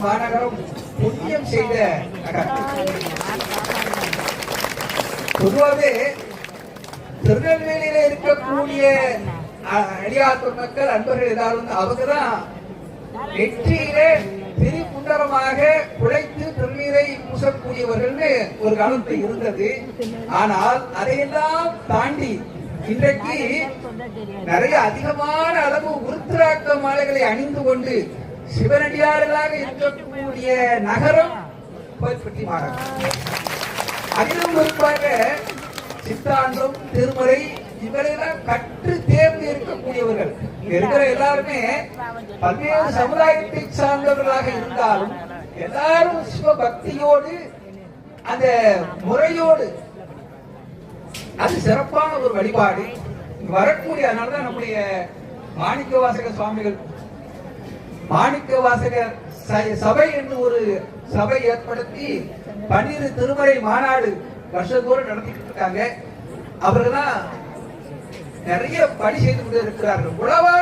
மாநகரம் புண்ணியம் செய்த நகரம். பொதுவாகவே திருநெல்வேலியில இருக்கக்கூடிய அடியார் மக்கள் அன்பர்கள் எல்லாரும் அவங்கதான் வெற்றியிலே திரிபுண்டரமாக உழைத்து திருநீரை பூசக்கூடியவர்கள் ஒரு காலத்தில் இருந்தது. ஆனால் அதையெல்லாம் தாண்டி இன்றைக்கு நிறைய அதிகமான அளவு உருத்திராக்க மாலைகளை அணிந்து கொண்டு சிவனடியார்களாக இருக்கக்கூடிய நகரம் கோயில்பட்டி மாநகரம். அதிலும் குறிப்பாக சித்தாந்தம், திருமறை இவரெல்லாம் கற்று தேர்ந்து இருக்கக்கூடியவர்கள். இருக்கிற எல்லாருமே பல்வேறு சமுதாயத்தை சார்ந்தவர்களாக இருந்தாலும் எல்லாரும் சிவபக்தியோடு அந்த முறையோடு அது சிறப்பான ஒரு வழிபாடு வரக்கூடிய. அதனாலதான் நம்முடைய மாணிக்க வாசகர் சுவாமிகள் மாணிக்க வாசகர் சபை என்று ஒரு சபை ஏற்படுத்தி 12 திருமறை மாநாடு வருஷத்தோடு நடத்திட்டு இருக்காங்க. அவர்கள் தான் நிறைய பணி செய்து கொண்டு இருக்கிறார்கள். உழவா